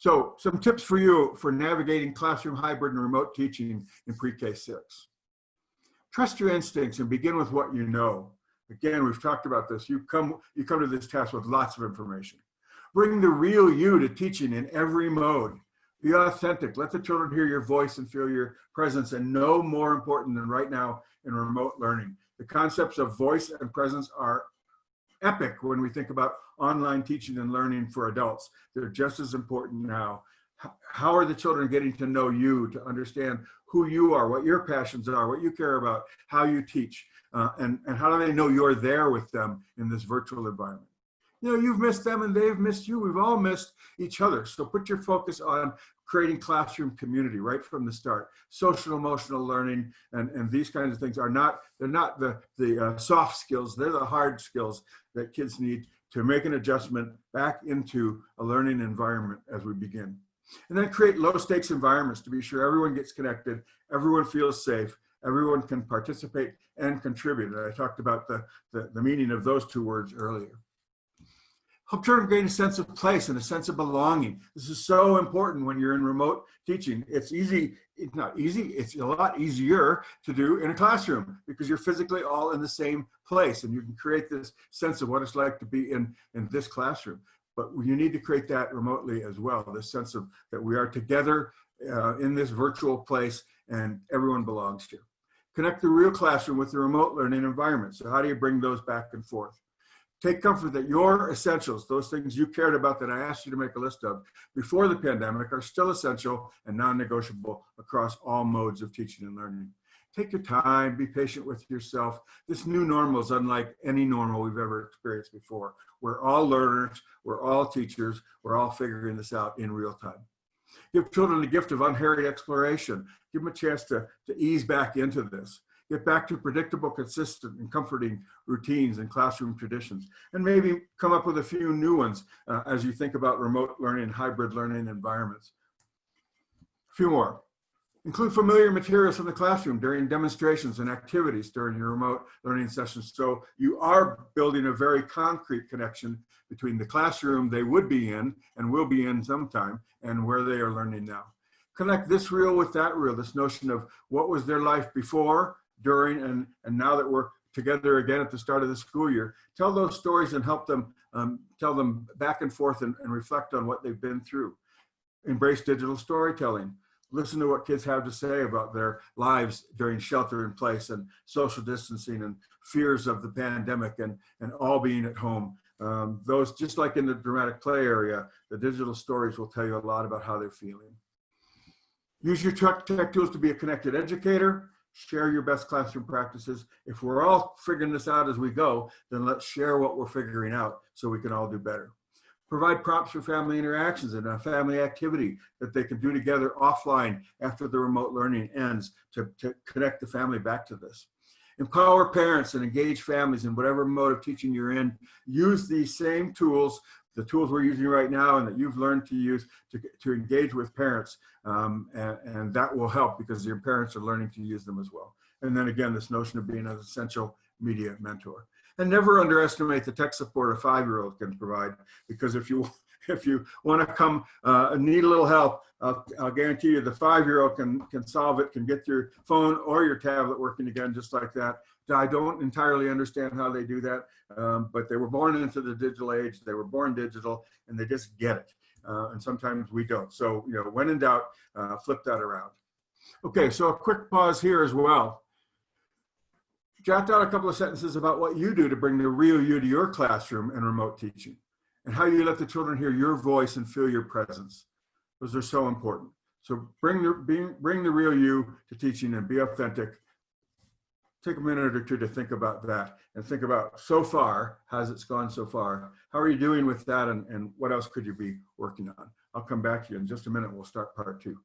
So some tips for you for navigating classroom hybrid and remote teaching in PreK-6. Trust your instincts and begin with what you know. Again, we've talked about this. You come to this task with lots of information. Bring the real you to teaching in every mode. Be authentic. Let the children hear your voice and feel your presence, and no more important than right now in remote learning. The concepts of voice and presence are epic when we think about online teaching and learning for adults. They're just as important now. How are the children getting to know you, to understand who you are, what your passions are, what you care about, how you teach, and how do they know you're there with them in this virtual environment? You know, you've missed them and they've missed you. We've all missed each other. So put your focus on creating classroom community right from the start. Social emotional learning and these kinds of things they're not the soft skills, they're the hard skills that kids need to make an adjustment back into a learning environment as we begin. And then create low stakes environments to be sure everyone gets connected, everyone feels safe, everyone can participate and contribute. And I talked about the meaning of those two words earlier. Help children gain a sense of place and a sense of belonging. This is so important when you're in remote teaching. It's not easy, it's a lot easier to do in a classroom because you're physically all in the same place and you can create this sense of what it's like to be in this classroom. But you need to create that remotely as well, this sense of that we are together in this virtual place and everyone belongs here. Connect the real classroom with the remote learning environment. So how do you bring those back and forth? Take comfort that your essentials, those things you cared about that I asked you to make a list of before the pandemic, are still essential and non-negotiable across all modes of teaching and learning. Take your time, be patient with yourself. This new normal is unlike any normal we've ever experienced before. We're all learners, we're all teachers, we're all figuring this out in real time. Give children the gift of unhurried exploration. Give them a chance to ease back into this. Get back to predictable, consistent, and comforting routines and classroom traditions, and maybe come up with a few new ones as you think about remote learning and hybrid learning environments. A few more. Include familiar materials from the classroom during demonstrations and activities during your remote learning sessions, so you are building a very concrete connection between the classroom they would be in and will be in sometime and where they are learning now. Connect this reel with that reel, this notion of what was their life before, during, and now that we're together again at the start of the school year. Tell those stories and help them tell them back and forth and reflect on what they've been through. Embrace digital storytelling. Listen to what kids have to say about their lives during shelter in place and social distancing and fears of the pandemic and all being at home. Those, just like in the dramatic play area, the digital stories will tell you a lot about how they're feeling. Use your tech tools to be a connected educator. Share your best classroom practices. If we're all figuring this out as we go, then let's share what we're figuring out so we can all do better. Provide prompts for family interactions and a family activity that they can do together offline after the remote learning ends to connect the family back to this. Empower parents and engage families in whatever mode of teaching you're in. Use these same tools, the tools we're using right now and that you've learned to use to engage with parents, and that will help because your parents are learning to use them as well. And then again, this notion of being an essential media mentor. And never underestimate the tech support a 5-year-old can provide, because if you want to come need a little help, I'll guarantee you the 5-year-old can solve it, can get your phone or your tablet working again just like that. I don't entirely understand how they do that, but they were born into the digital age. They were born digital, and they just get it. And sometimes we don't. So, you know, when in doubt, flip that around. Okay, so a quick pause here as well. Jot down a couple of sentences about what you do to bring the real you to your classroom and remote teaching, and how you let the children hear your voice and feel your presence. Those are so important. So bring the real you to teaching and be authentic. Take a minute or two to think about that and think about so far, how's it gone so far? How are you doing with that, and what else could you be working on? I'll come back to you in just a minute. We'll start part 2.